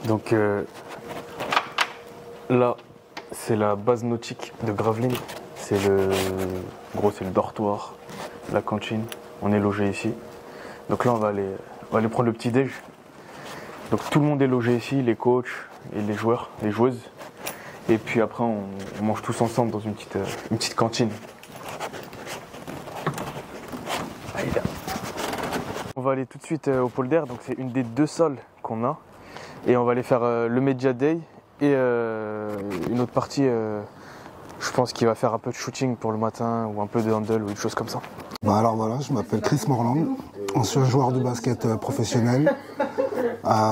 Donc là, c'est la base nautique de Gravelines. C'est le dortoir, la cantine. On est logé ici. Donc là, on va aller prendre le petit déj. Donc tout le monde est logé ici, les coachs et les joueurs, les joueuses. Et puis après, on mange tous ensemble dans une petite cantine. On va aller tout de suite au pôle d'air. Donc c'est une des 2 salles qu'on a. Et on va aller faire le Media Day et une autre partie, je pense qu'il va faire un peu de shooting pour le matin ou un peu de handle ou une chose comme ça. Bah alors voilà, je m'appelle Chris Morland, ancien joueur de basket professionnel.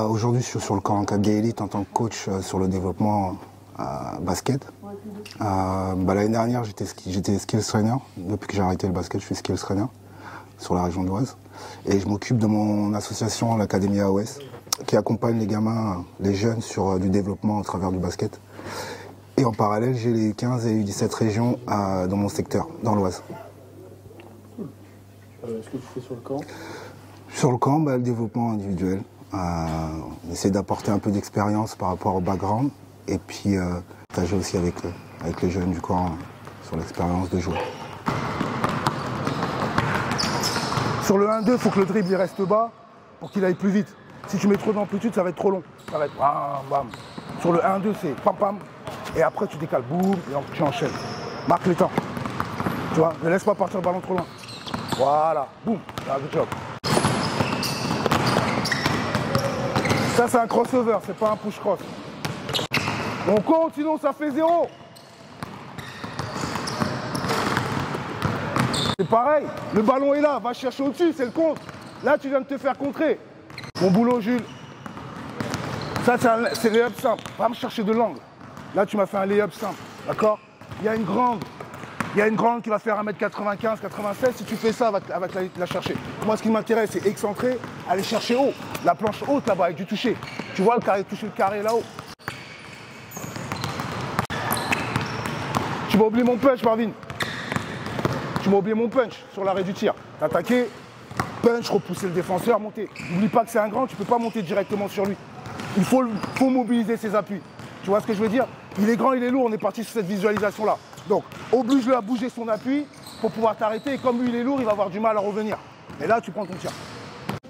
Aujourd'hui, je suis sur le camp Gay Elite en tant que coach sur le développement basket. L'année dernière, j'étais skills trainer. Depuis que j'ai arrêté le basket, je suis skills trainer sur la région d'Oise. Et je m'occupe de mon association, l'Académie AOS, qui accompagne les gamins, les jeunes sur du développement au travers du basket. Et en parallèle, j'ai les 15 et 17 régions dans mon secteur, dans l'Oise. Qu'est-ce que tu fais sur le camp? Sur le camp, le développement individuel. On essaie d'apporter un peu d'expérience par rapport au background et puis partager aussi avec les jeunes du camp sur l'expérience de jouer. Sur le 1-2, il faut que le dribble il reste bas pour qu'il aille plus vite. Si tu mets trop d'amplitude, ça va être trop long. Ça va être bam, bam. Sur le 1-2, c'est pam pam. Et après, tu décales, boum, et tu enchaînes. Marque les temps. Tu vois, ne laisse pas partir le ballon trop loin. Voilà, boum, good job. Ça, c'est un crossover, c'est pas un push-cross. On compte, sinon ça fait 0. C'est pareil, le ballon est là, va chercher au-dessus, c'est le compte. Là, tu viens de te faire contrer. Bon boulot, Jules. Ça, c'est lay-up simple. Va me chercher de l'angle. Là, tu m'as fait un lay-up simple, d'accord? Il y a une grande qui va faire 1m95, 96. Si tu fais ça, elle va la chercher. Moi, ce qui m'intéresse, c'est excentrer, aller chercher haut. La planche haute là-bas, avec du toucher. Tu vois le carré, toucher le carré là-haut. Tu m'as oublié mon punch, Marvin. Tu m'as oublié mon punch sur l'arrêt du tir. T'attaquer, punch, repousser le défenseur, monter. N'oublie pas que c'est un grand, tu ne peux pas monter directement sur lui. Il faut mobiliser ses appuis. Tu vois ce que je veux dire? Il est grand, il est lourd, on est parti sur cette visualisation-là. Donc, oblige-le à bouger son appui pour pouvoir t'arrêter. Et comme lui, il est lourd, il va avoir du mal à revenir. Et là, tu prends ton tir.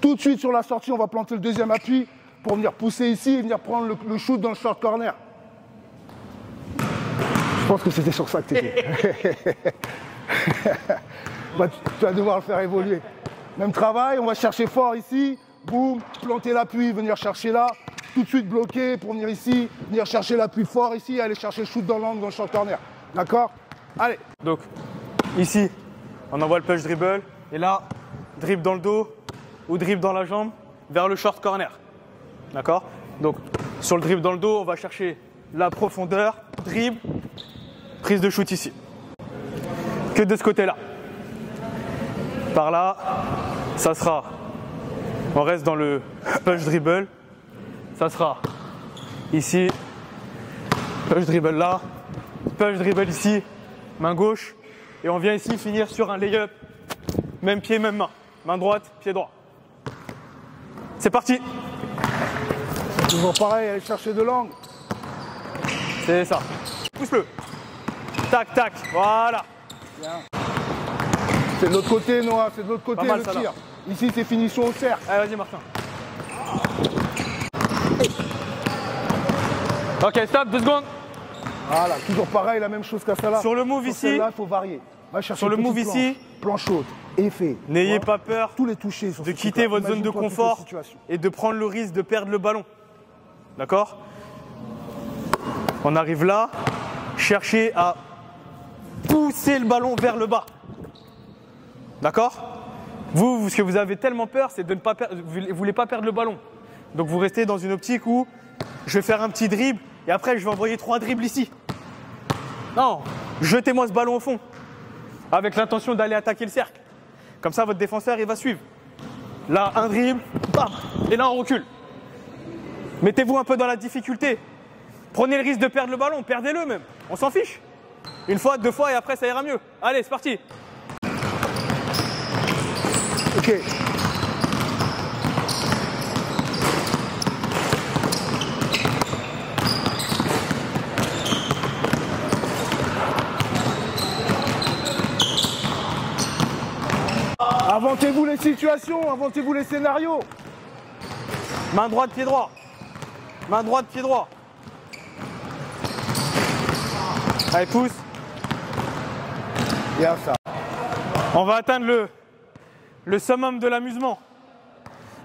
Tout de suite, sur la sortie, on va planter le deuxième appui pour venir pousser ici et venir prendre le shoot dans le short corner. Je pense que c'était sur ça que tu étais. Bah, tu vas devoir le faire évoluer. Même travail, on va chercher fort ici. Boum, planter l'appui, venir chercher là. Tout de suite bloqué pour venir ici, venir chercher l'appui fort ici, aller chercher le shoot dans l'angle, dans le short corner. D'accord? Allez. Donc, ici, on envoie le push dribble. Et là, dribble dans le dos ou dribble dans la jambe vers le short corner. D'accord? Donc, sur le dribble dans le dos, on va chercher la profondeur, dribble, prise de shoot ici. Que de ce côté-là. Par là, ça sera, on reste dans le push dribble. Ça sera ici, push dribble là, push dribble ici, main gauche. Et on vient ici finir sur un lay-up, même pied, même main. Main droite, pied droit. C'est parti. Toujours pareil, aller chercher de l'angle. C'est ça. Pousse-le. Tac, tac, voilà. Bien. C'est de l'autre côté, Noah, c'est de l'autre côté mal, le ça, tir. là. Ici, c'est finition au cercle. Allez, vas-y, Martin. Ok, stop, 2 secondes. Voilà, toujours pareil, la même chose qu'à ça là. Sur le move ici, là, il faut varier. Va chercher sur le move planche, ici, planche haute, effet. n'ayez pas peur Tous les touchés sur de ce quitter truc-là. votre zone de Imagine-toi toutes les confort situations. et de prendre le risque de perdre le ballon. D'accord? On arrive là, cherchez à pousser le ballon vers le bas. D'accord? Vous, ce que vous avez tellement peur, c'est de ne pas perdre, vous ne voulez pas perdre le ballon. Donc vous restez dans une optique où je vais faire un petit dribble et après je vais envoyer 3 dribbles ici. Non, jetez-moi ce ballon au fond avec l'intention d'aller attaquer le cercle. Comme ça, votre défenseur, il va suivre. Là, un dribble, bam, et là, on recule. Mettez-vous un peu dans la difficulté. Prenez le risque de perdre le ballon, perdez-le même. On s'en fiche. Une fois, 2 fois et après, ça ira mieux. Allez, c'est parti. Ok. de situation, inventez-vous les scénarios. Main droite, pied droit. Main droite, pied droit. Allez, pousse. Bien ça. On va atteindre le summum de l'amusement.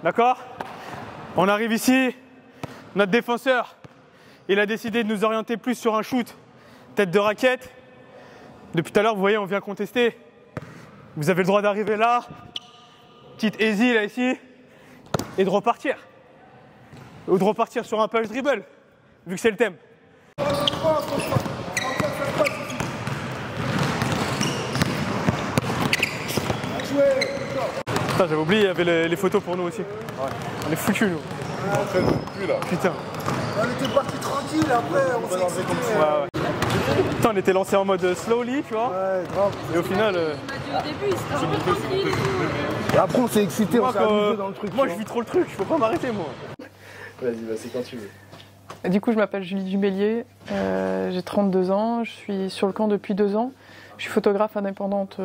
D'accord? On arrive ici. Notre défenseur, il a décidé de nous orienter plus sur un shoot tête de raquette. Depuis tout à l'heure, vous voyez, on vient contester. Vous avez le droit d'arriver là, petite easy là ici, et de repartir. Ou de repartir sur un punch dribble, vu que c'est le thème. Putain, j'avais oublié, il y avait les photos pour nous aussi. Ouais. On est foutus nous. Putain. On était parti tranquille, après on s'est excité. Putain, on était lancé en mode slowly, tu vois. Ouais, grave. Et au final. Au début, il s'était un peu tranquille. Et après on s'est excité, on s'est amusé dans le truc. Moi je vis trop le truc, je peux pas m'arrêter moi. Vas-y, c'est quand tu veux. Du coup, je m'appelle Julie Dumelier, j'ai 32 ans, je suis sur le camp depuis 2 ans. Je suis photographe indépendante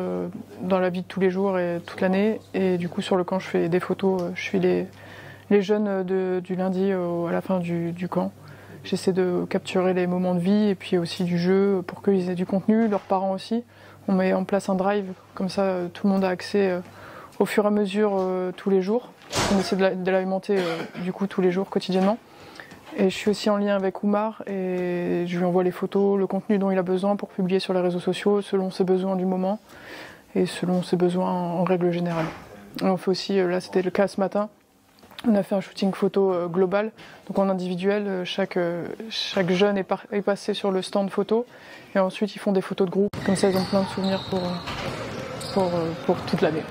dans la vie de tous les jours et toute l'année. Et du coup, sur le camp, je fais des photos. Je suis les jeunes du lundi à la fin du camp. J'essaie de capturer les moments de vie et puis aussi du jeu pour qu'ils aient du contenu, leurs parents aussi. On met en place un drive, comme ça tout le monde a accès au fur et à mesure tous les jours. On essaie de l'alimenter du coup tous les jours, quotidiennement. Et je suis aussi en lien avec Oumar et je lui envoie les photos, le contenu dont il a besoin pour publier sur les réseaux sociaux selon ses besoins du moment et selon ses besoins en règle générale. Et on fait aussi, là c'était le cas ce matin, on a fait un shooting photo global, donc en individuel, chaque jeune est passé sur le stand photo et ensuite ils font des photos de groupe, comme ça ils ont plein de souvenirs pour toute l'année.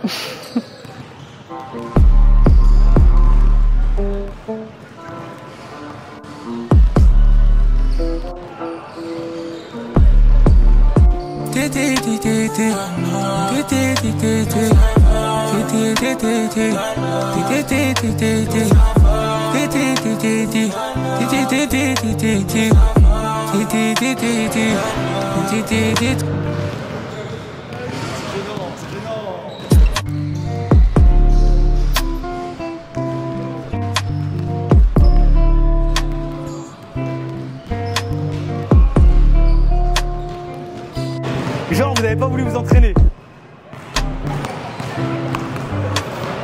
Genre, vous n'avez pas voulu vous entraîner.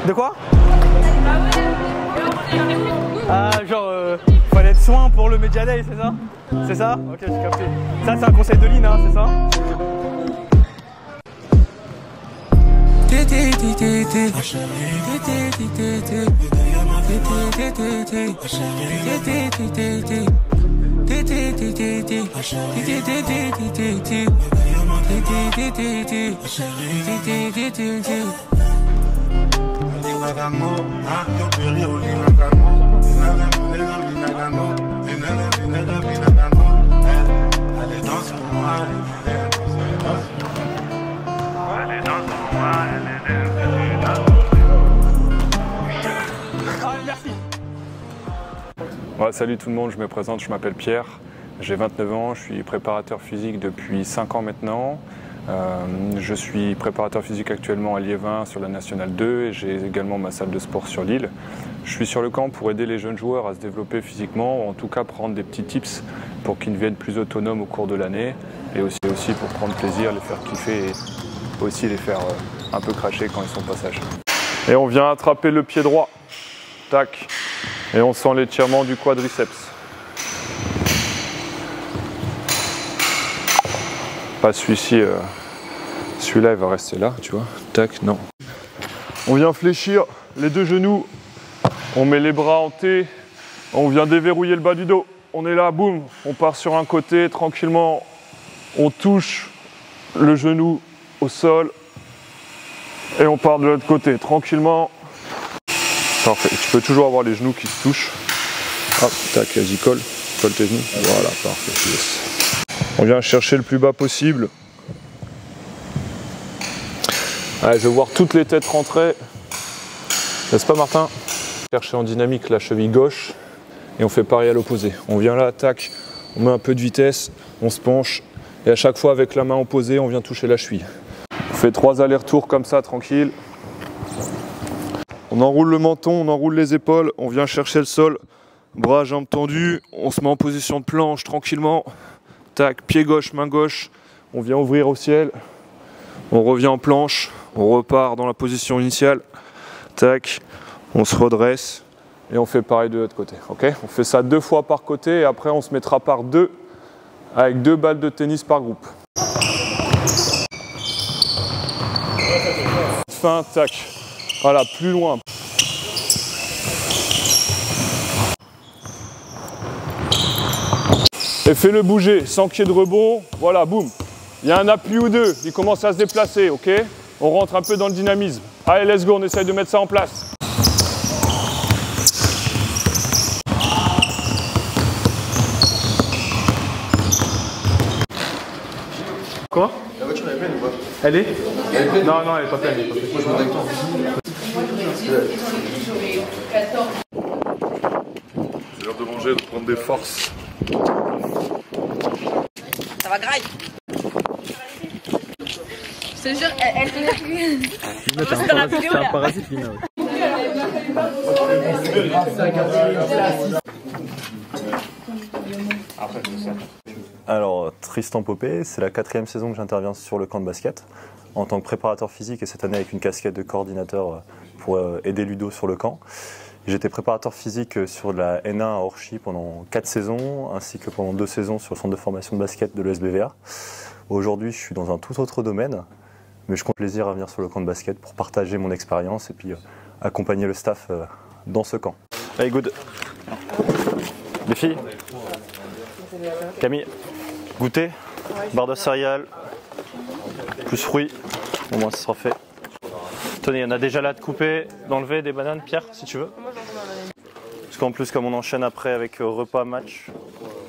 De quoi? Ah, genre, fallait être soin pour le Media Day, c'est ça? C'est ça? Ok, j'ai capté. Ça, c'est un conseil de Lina, c'est ça? Merci. Ouais, salut tout le monde, je me présente, je m'appelle Pierre, j'ai 29 ans, je suis préparateur physique depuis 5 ans maintenant. Je suis préparateur physique actuellement à Liévin sur la Nationale 2 et j'ai également ma salle de sport sur Lille. Je suis sur le camp pour aider les jeunes joueurs à se développer physiquement ou en tout cas prendre des petits tips pour qu'ils deviennent plus autonomes au cours de l'année et aussi pour prendre plaisir, les faire kiffer et aussi les faire un peu cracher quand ils sont de passage. Et on vient attraper le pied droit, tac, et on sent l'étirement du quadriceps. Pas celui-ci, celui-là il va rester là, tu vois, tac, non. On vient fléchir les deux genoux, on met les bras en T, on vient déverrouiller le bas du dos. On est là, boum, on part sur un côté, tranquillement, on touche le genou au sol et on part de l'autre côté, tranquillement. Parfait, tu peux toujours avoir les genoux qui se touchent. Hop, tac, vas-y, colle tes genoux, voilà, parfait, yes. On vient chercher le plus bas possible. Allez, je veux voir toutes les têtes rentrer. N'est-ce pas, Martin? Chercher en dynamique la cheville gauche et on fait pareil à l'opposé. On vient là, tac, on met un peu de vitesse, on se penche et à chaque fois avec la main opposée, on vient toucher la cheville. On fait 3 allers-retours comme ça, tranquille. On enroule le menton, on enroule les épaules, on vient chercher le sol, bras, jambes tendus, on se met en position de planche tranquillement. Tac, pied gauche, main gauche, on vient ouvrir au ciel, on revient en planche, on repart dans la position initiale. Tac, on se redresse et on fait pareil de l'autre côté. Okay, on fait ça 2 fois par côté et après on se mettra par 2 avec 2 balles de tennis par groupe. Fin, tac. Voilà, plus loin. Et fais-le bouger, sans qu'il y ait de rebond. Voilà, boum. Il y a un appui ou 2, il commence à se déplacer, ok? On rentre un peu dans le dynamisme. Allez, let's go, on essaye de mettre ça en place. Quoi? La voiture elle est pleine ou pas? Elle est? Elle est pleine? Non, non, elle est pas pleine. Moi je monte avec toi. C'est l'heure de manger, de prendre des forces. Ça va grave. Je te jure, elle fait c'est dans la vidéo là. Parasite, Lina. Alors, Tristan Popé, c'est la 4e saison que j'interviens sur le camp de basket en tant que préparateur physique et cette année avec une casquette de coordinateur pour aider Ludo sur le camp. J'étais préparateur physique sur la N1 à Orchy pendant 4 saisons ainsi que pendant 2 saisons sur le centre de formation de basket de l'ESBVA. Aujourd'hui, je suis dans un tout autre domaine, mais je compte plaisir à venir sur le camp de basket pour partager mon expérience et puis accompagner le staff dans ce camp. Allez, good. Les filles, Camille, goûter, barre de céréales, plus fruits, au moins ça sera fait. Tenez, il y en a déjà là de couper, d'enlever des bananes, Pierre, si tu veux. Parce qu'en plus, comme on enchaîne après avec repas, match,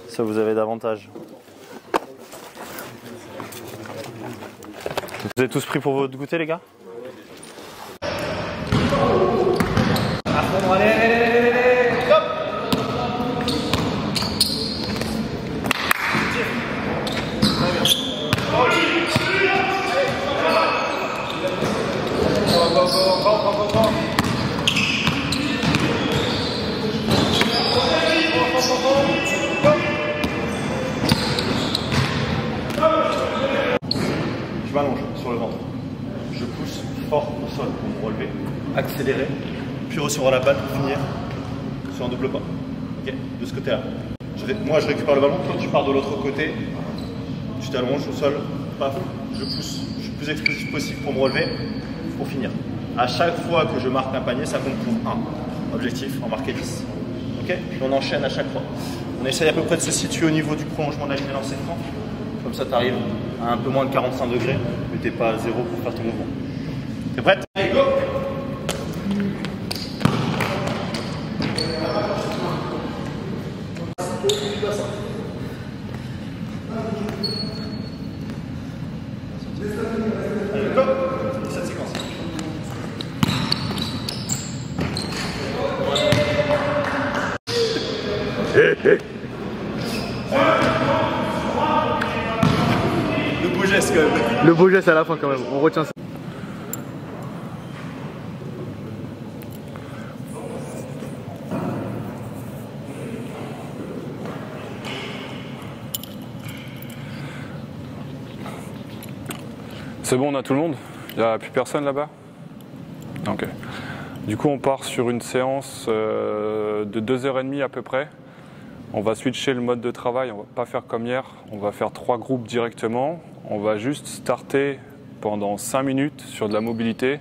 ça vous avez davantage. Vous êtes tous pris pour votre goûter, les gars? Je m'allonge sur le ventre. Je pousse fort au sol pour me relever, accélérer, puis recevoir la balle pour finir sur un double pas. Ok, de ce côté-là. Moi je récupère le ballon, toi tu pars de l'autre côté, tu t'allonges au sol, paf, je pousse, je suis le plus explosif possible pour me relever, pour finir. À chaque fois que je marque un panier, ça compte pour 1. Objectif, en marquer 10. Ok, puis on enchaîne à chaque fois. On essaye à peu près de se situer au niveau du prolongement de la ligne lancée franc. Comme ça, tu arrives à un peu moins de 45 degrés, mais tu n'es pas à 0 pour faire ton mouvement. T'es prête? Allez, go! Allez, go! Cette séquence. Le beau geste quand même. Le beau geste à la fin quand même, on retient ça. C'est bon, on a tout le monde? Il n'y a plus personne là-bas? Ok. Du coup, on part sur une séance de 2h30 à peu près. On va switcher le mode de travail, on va pas faire comme hier, on va faire 3 groupes directement. On va juste starter pendant 5 minutes sur de la mobilité.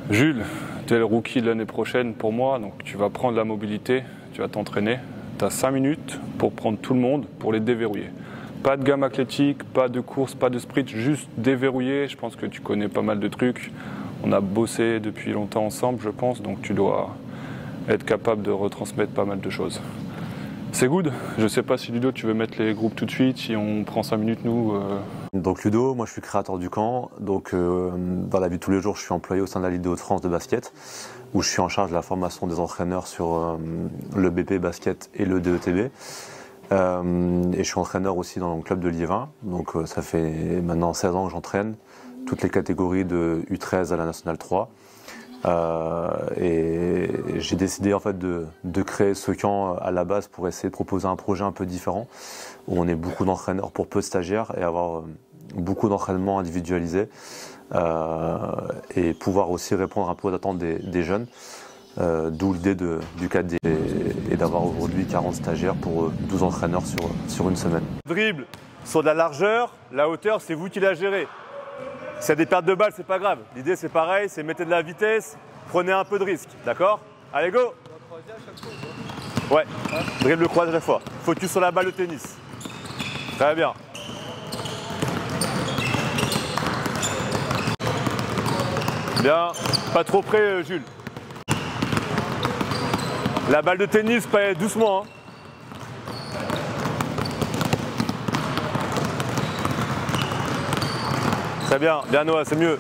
Jules, tu es le rookie de l'année prochaine pour moi, donc tu vas prendre la mobilité, tu vas t'entraîner. Tu as 5 minutes pour prendre tout le monde, pour les déverrouiller. Pas de gamme athlétique, pas de course, pas de sprint, juste déverrouiller. Je pense que tu connais pas mal de trucs. On a bossé depuis longtemps ensemble, je pense, donc tu dois être capable de retransmettre pas mal de choses. C'est good. Je sais pas si Ludo, tu veux mettre les groupes tout de suite, si on prend 5 minutes nous. Donc Ludo, moi je suis créateur du camp, donc dans la vie de tous les jours je suis employé au sein de la Ligue de Hauts-de-France de basket, où je suis en charge de la formation des entraîneurs sur le BP basket et le DETB. Et je suis entraîneur aussi dans le club de Liévin, donc ça fait maintenant 16 ans que j'entraîne toutes les catégories de U13 à la Nationale 3. Et j'ai décidé en fait de créer ce camp à la base pour essayer de proposer un projet un peu différent, où on est beaucoup d'entraîneurs pour peu de stagiaires et avoir beaucoup d'entraînements individualisés et pouvoir aussi répondre un peu aux attentes des jeunes. D'où l'idée du cadre et d'avoir aujourd'hui 40 stagiaires pour 12 entraîneurs sur une semaine. Dribble sur de la largeur, la hauteur, c'est vous qui la gérez. S'il y a des pertes de balles, c'est pas grave. L'idée, c'est pareil, c'est mettez de la vitesse, prenez un peu de risque, d'accord? Allez, go! Ouais, dribble croise à chaque fois. Focus sur la balle de tennis. Très bien. Bien, pas trop près, Jules. La balle de tennis, pas doucement. Hein. Très bien, bien Noah, c'est mieux.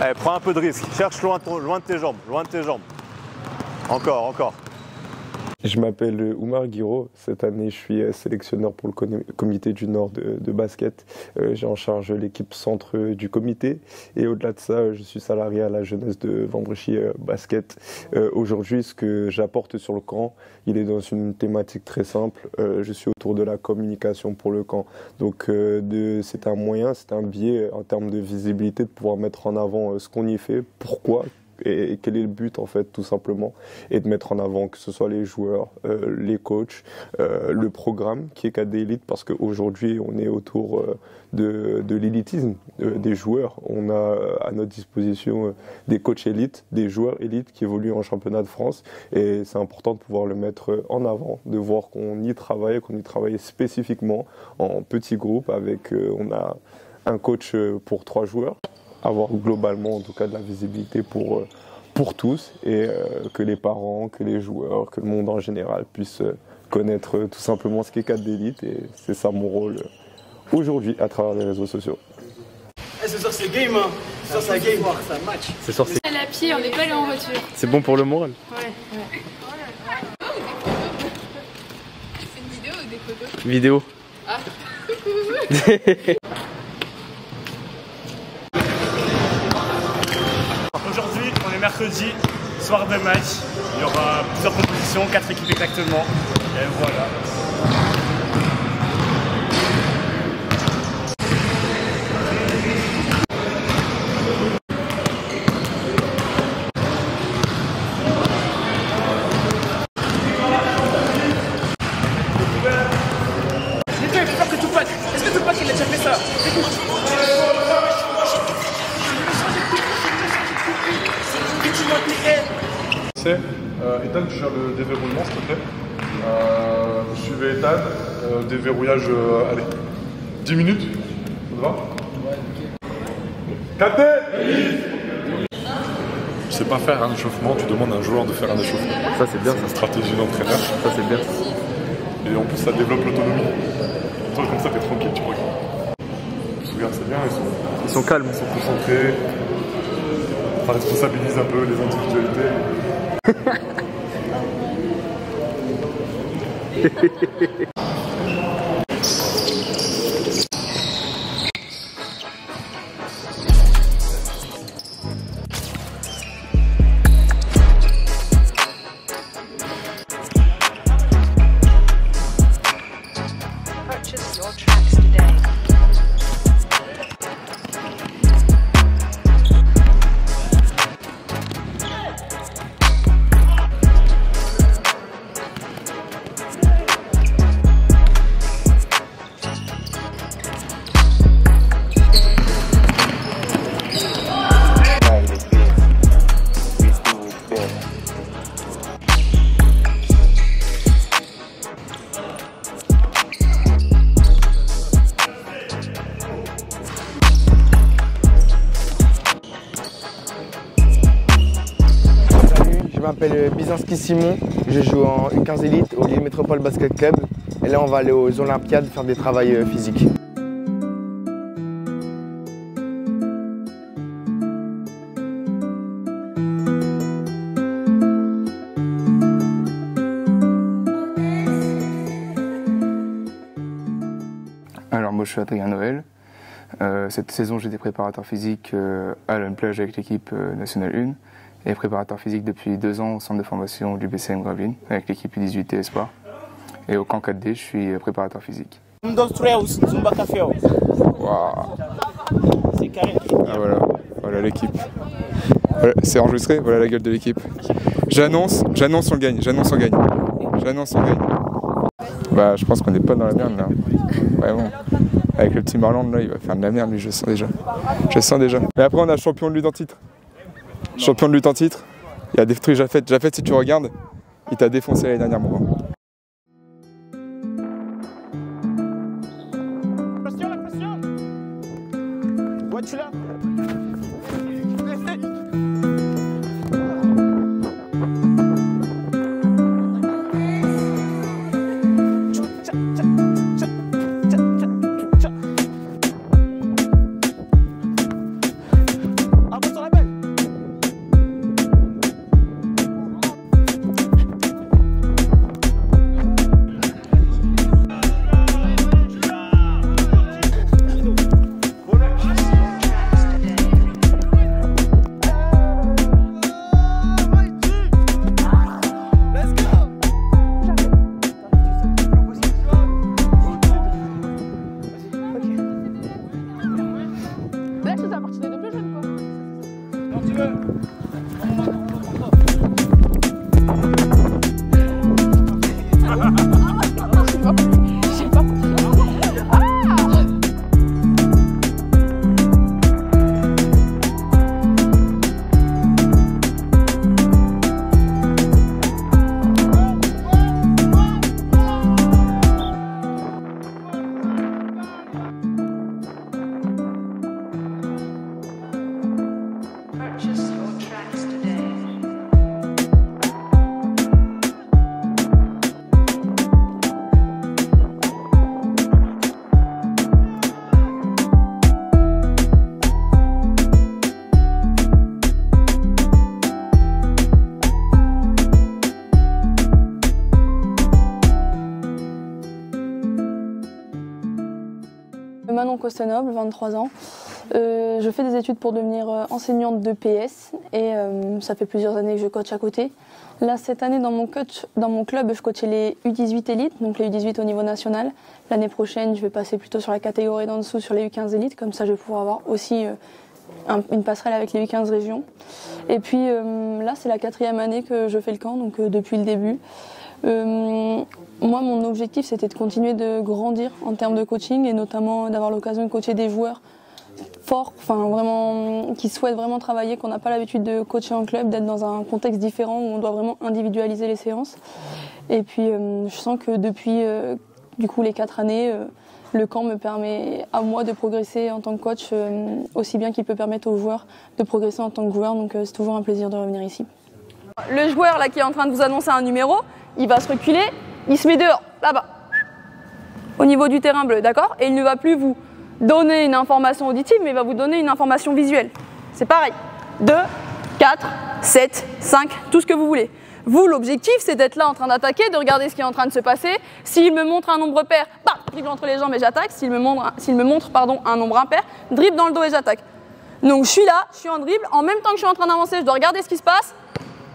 Allez, prends un peu de risque. Cherche loin de tes jambes, loin de tes jambes. Encore, encore. Je m'appelle Oumar Guiraud. Cette année, je suis sélectionneur pour le comité du Nord de basket. J'ai en charge l'équipe centre du comité. Et au-delà de ça, je suis salarié à la jeunesse de Vendrechy Basket. Aujourd'hui, ce que j'apporte sur le camp, il est dans une thématique très simple. Je suis autour de la communication pour le camp. Donc, c'est un moyen, c'est un biais en termes de visibilité de pouvoir mettre en avant ce qu'on y fait, pourquoi, et quel est le but en fait tout simplement, et de mettre en avant que ce soit les joueurs, les coachs, le programme qui est KD Elite, parce qu'aujourd'hui on est autour de l'élitisme des joueurs. On a à notre disposition des coachs élites, des joueurs élites qui évoluent en championnat de France, et c'est important de pouvoir le mettre en avant, de voir qu'on y travaille spécifiquement en petits groupes avec, on a un coach pour 3 joueurs, avoir globalement en tout cas de la visibilité pour tous, et que les parents, que les joueurs, que le monde en général puissent connaître tout simplement ce qu'est KD Elite, et c'est ça mon rôle aujourd'hui à travers les réseaux sociaux. Ce soir c'est game, hein. Ce soir c'est game, c'est un match. Ce soir c'est à pied, on n'est pas allé en voiture. C'est bon pour le moral. Ouais. C'est une vidéo ou des photos? Vidéo. Ah. Aujourd'hui, on est mercredi, soir de match. Il y aura plusieurs propositions, 4 équipes exactement. Et voilà. C'est Ethan, tu gères le déverrouillement s'il te plaît. Vous suivez Ethan, déverrouillage, allez, 10 minutes, ça te va? Capté. Tu sais pas faire un échauffement, tu demandes à un joueur de faire un échauffement. Ça c'est bien. C'est une stratégie d'entraîneur. Ça c'est bien. Et en plus ça développe l'autonomie. Toi comme ça t'es tranquille, tu regardes. Regarde, c'est bien, ils sont calmes. Ils sont concentrés. Ça responsabilise un peu les individualités. Purchase your tracks today. Je m'appelle Byzanski Simon, je joue en U15 Elite au Lille Métropole Basket Club, et là on va aller aux Olympiades faire des travails physiques. Alors moi je suis Adrien Noël, Cette saison, j'étais préparateur physique à l'Unplage avec l'équipe nationale 1 et préparateur physique depuis 2 ans au centre de formation du BCM Gravelines avec l'équipe U18 et Espoir. Et au camp 4D, je suis préparateur physique. Wow. C'est carré. Ah voilà l'équipe. Voilà, c'est enregistré, voilà la gueule de l'équipe. J'annonce, on gagne, j'annonce, on gagne. Bah, je pense qu'on n'est pas dans la merde là. Vraiment. Avec le petit Marland là, il va faire de la merde, lui, je le sens déjà. Mais après, on a champion de lutte en titre. Il y a des trucs Jafet, si tu regardes, il t'a défoncé l'année dernière, mon gars. Manon Costenoble, 23 ans. Je fais des études pour devenir enseignante de PS et ça fait plusieurs années que je coach à côté. Là, cette année, dans mon club, je coachais les U18 élites, donc les U18 au niveau national. L'année prochaine, je vais passer plutôt sur la catégorie d'en dessous, sur les U15 élites. Comme ça, je vais pouvoir avoir aussi une passerelle avec les U15 régions. Et puis là, c'est la 4e année que je fais le camp, donc depuis le début. Moi, mon objectif, c'était de continuer de grandir en termes de coaching et notamment d'avoir l'occasion de coacher des joueurs forts, enfin vraiment, qui souhaitent vraiment travailler, qu'on n'a pas l'habitude de coacher en club, d'être dans un contexte différent où on doit vraiment individualiser les séances. Et puis, je sens que depuis du coup les 4 années, le camp me permet à moi de progresser en tant que coach aussi bien qu'il peut permettre aux joueurs de progresser en tant que joueur. Donc, c'est toujours un plaisir de revenir ici. Le joueur là qui est en train de vous annoncer un numéro, il va se reculer, il se met dehors, là-bas, au niveau du terrain bleu, d'accord? Et il ne va plus vous donner une information auditive, mais il va vous donner une information visuelle. C'est pareil. 2, 4, 7, 5, tout ce que vous voulez. Vous, l'objectif, c'est d'être là en train d'attaquer, de regarder ce qui est en train de se passer. S'il me montre un nombre pair, dribble entre les jambes et j'attaque. S'il me montre un nombre impair, dribble dans le dos et j'attaque. Donc je suis là, je suis en dribble, en même temps que je suis en train d'avancer, je dois regarder ce qui se passe.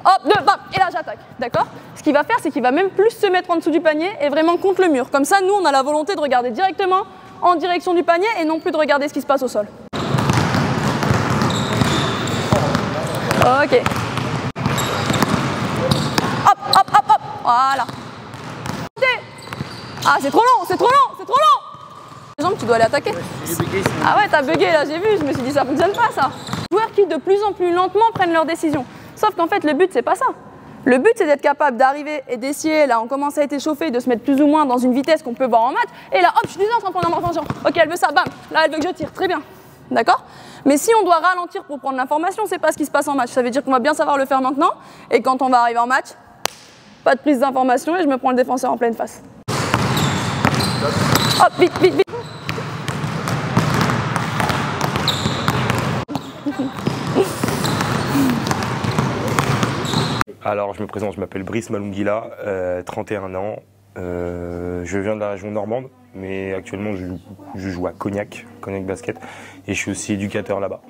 Hop, 2, bam, et là j'attaque, d'accord? Ce qu'il va faire, c'est qu'il va même plus se mettre en dessous du panier et vraiment contre le mur. Comme ça, nous, on a la volonté de regarder directement en direction du panier et non plus de regarder ce qui se passe au sol. Ok. Hop, hop, hop, hop, voilà. Ah, c'est trop long, c'est trop long, c'est trop long. Les jambes, tu dois aller attaquer. Ah ouais, t'as bugué là, j'ai vu, je me suis dit ça fonctionne pas ça. Les joueurs qui de plus en plus lentement prennent leurs décisions. Sauf qu'en fait, le but, c'est pas ça. Le but, c'est d'être capable d'arriver et d'essayer, là, on commence à être échauffé, de se mettre plus ou moins dans une vitesse qu'on peut voir en match. Et là, hop, je suis déjà en train de prendre l'information. Ok, elle veut ça, bam. Là, elle veut que je tire, très bien. D'accord? Mais si on doit ralentir pour prendre l'information, c'est pas ce qui se passe en match. Ça veut dire qu'on va bien savoir le faire maintenant. Et quand on va arriver en match, pas de prise d'information et je me prends le défenseur en pleine face. Hop, vite, vite, vite. Alors, je me présente, je m'appelle Brice Malungila, 31 ans. Je viens de la région normande, mais actuellement je joue à Cognac Basket, et je suis aussi éducateur là-bas.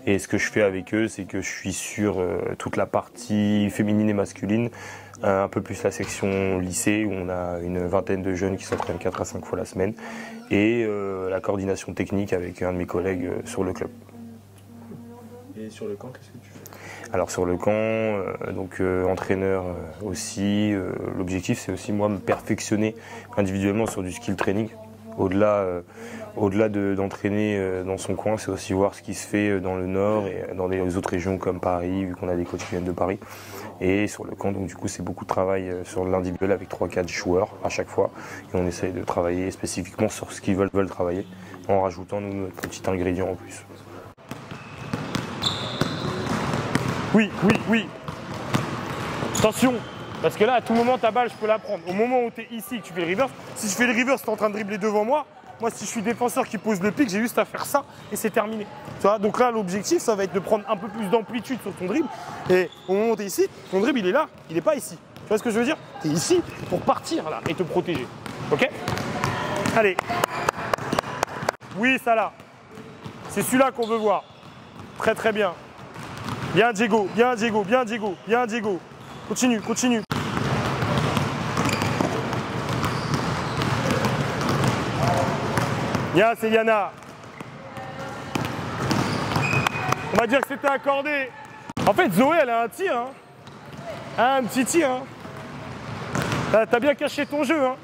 Et ce que je fais avec eux, c'est que je suis sur toute la partie féminine et masculine, un peu plus la section lycée où on a une vingtaine de jeunes qui s'entraînent 4 à 5 fois la semaine, et la coordination technique avec un de mes collègues sur le club. Et sur le camp, qu'est-ce que tu fais? Alors sur le camp, entraîneur aussi, l'objectif c'est aussi moi me perfectionner individuellement sur du skill training. Au-delà d'entraîner dans son coin, c'est aussi voir ce qui se fait dans le Nord et dans les autres régions comme Paris, vu qu'on a des coachs qui viennent de Paris. Et sur le camp, donc du coup c'est beaucoup de travail sur l'individuel avec 3-4 joueurs à chaque fois. Et on essaye de travailler spécifiquement sur ce qu'ils veulent travailler, en rajoutant nous notre petit ingrédient en plus. Oui, oui, oui. Attention, parce que là, à tout moment, ta balle, je peux la prendre. Au moment où tu es ici, que tu fais le reverse, si je fais le reverse, tu es en train de dribbler devant moi. Moi, si je suis défenseur qui pose le pic, j'ai juste à faire ça et c'est terminé. Tu vois, donc là, l'objectif, ça va être de prendre un peu plus d'amplitude sur ton dribble. Et au moment où tu es ici, ton dribble, il est là, il n'est pas ici. Tu vois ce que je veux dire? Tu es ici pour partir là et te protéger. Ok? Allez. Oui, ça là. C'est celui-là qu'on veut voir. Très, très bien. Bien Diego, bien Diego, bien Diego, bien Diego. Continue, continue. Bien Céliana. On va dire que c'était accordé. En fait, Zoé, elle a un tir. Hein. Un petit tir. Hein. T'as bien caché ton jeu. Hein.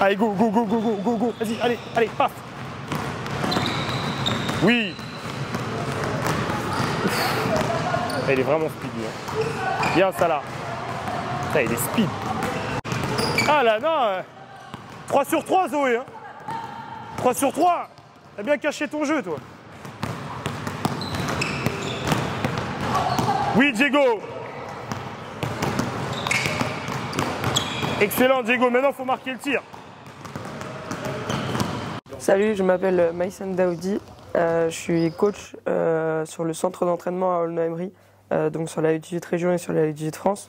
Allez, go, go, go, go, go, go, go. Vas-y, allez, allez, paf. Oui. Il est vraiment speedy. Hein. Bien ça là. Ça, il est speed. Ah là non. 3 sur 3 Zoé. Hein. 3 sur 3. T'as bien caché ton jeu toi. Oui Diego. Excellent Diego. Maintenant il faut marquer le tir. Salut, je m'appelle Maïsan Daoudi. Je suis coach sur le centre d'entraînement à Aulnoy-Emery, donc sur la U18 région et sur la U18 France.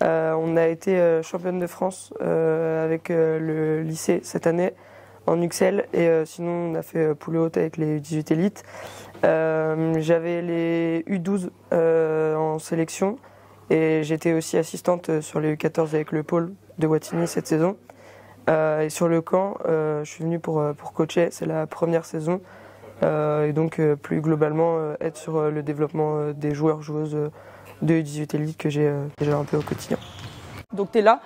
On a été championne de France avec le lycée cette année en UXL et sinon on a fait poule haute avec les U18 élites. J'avais les U12 en sélection et j'étais aussi assistante sur les U14 avec le pôle de Wattignies cette saison. Et sur le camp, je suis venu pour coacher, c'est la première saison. Et donc plus globalement être sur le développement des joueurs-joueuses de U18 Elite que j'ai déjà un peu au quotidien. Donc tu es là,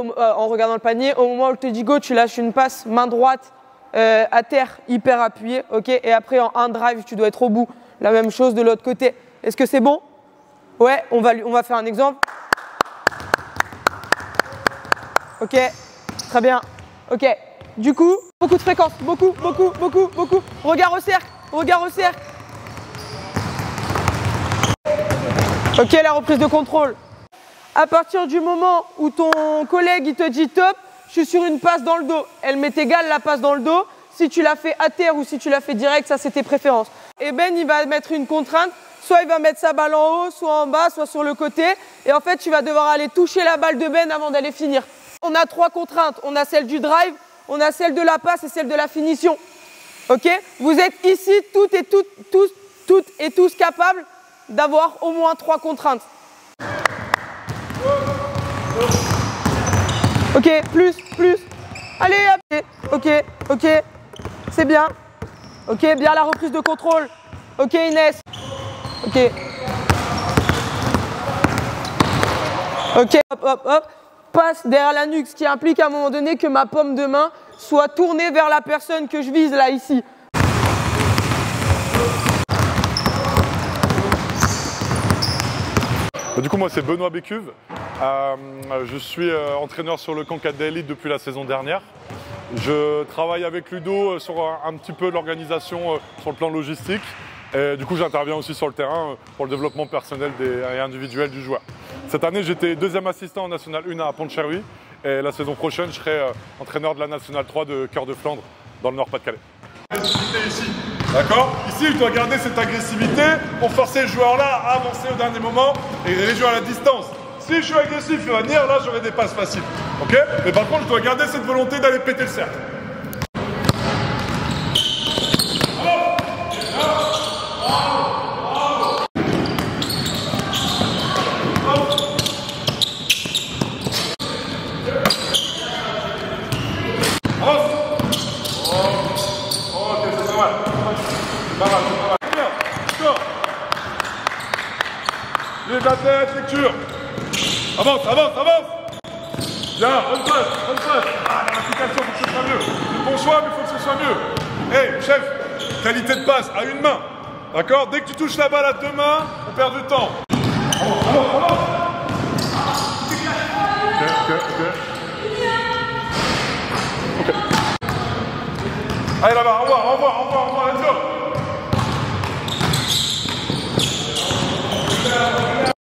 en regardant le panier, au moment où je te dis go, tu lâches une passe main droite à terre, hyper appuyée, ok, et après en un drive, tu dois être au bout. La même chose de l'autre côté. Est-ce que c'est bon? Ouais, on va faire un exemple. Ok, très bien. Ok. Du coup, beaucoup de fréquences, beaucoup. Regard au cercle. Ok, la reprise de contrôle. À partir du moment où ton collègue il te dit top, je suis sur une passe dans le dos. Elle m'est égale la passe dans le dos. Si tu l'as fait à terre ou si tu l'as fait direct, ça c'est tes préférences. Et Ben, il va mettre une contrainte. Soit il va mettre sa balle en haut, soit en bas, soit sur le côté. Et en fait, tu vas devoir aller toucher la balle de Ben avant d'aller finir. On a 3 contraintes. On a celle du drive, on a celle de la passe et celle de la finition. Ok? Vous êtes ici toutes et tous capables d'avoir au moins 3 contraintes. Ok, plus. Allez, ok. C'est bien. Ok, bien la reprise de contrôle. Ok, Inès. Ok, hop. Passe derrière la nuque, ce qui implique à un moment donné que ma paume de main soit tournée vers la personne que je vise là, ici. Du coup, moi, c'est Benoît Bécuve. Je suis entraîneur sur le camp Cadet Elite depuis la saison dernière. Je travaille avec Ludo sur un petit peu l'organisation sur le plan logistique. Et du coup, j'interviens aussi sur le terrain pour le développement personnel et individuel du joueur. Cette année, j'étais 2e assistant en National 1 à Pont-de-Cherry. Et la saison prochaine, je serai entraîneur de la National 3 de Cœur de Flandre, dans le Nord-Pas-de-Calais. Agressivité ici, d'accord? Ici, il doit garder cette agressivité pour forcer le joueur là à avancer au dernier moment et réduire la distance. si je suis agressif, il va venir, là j'aurai des passes faciles. Ok? Mais par contre, je dois garder cette volonté d'aller péter le cercle. Les athlètes, lecture. Avance, avance, avance. Bien, bonne passe. Ah, l'application, il faut que ce soit mieux. C'est le bon choix, mais il faut que ce soit mieux. Hey, chef, qualité de passe à une main. D'accord? Dès que tu touches la balle à deux mains, on perd du temps. Avance, avance. Ok. Allez là-bas, au revoir, let's go.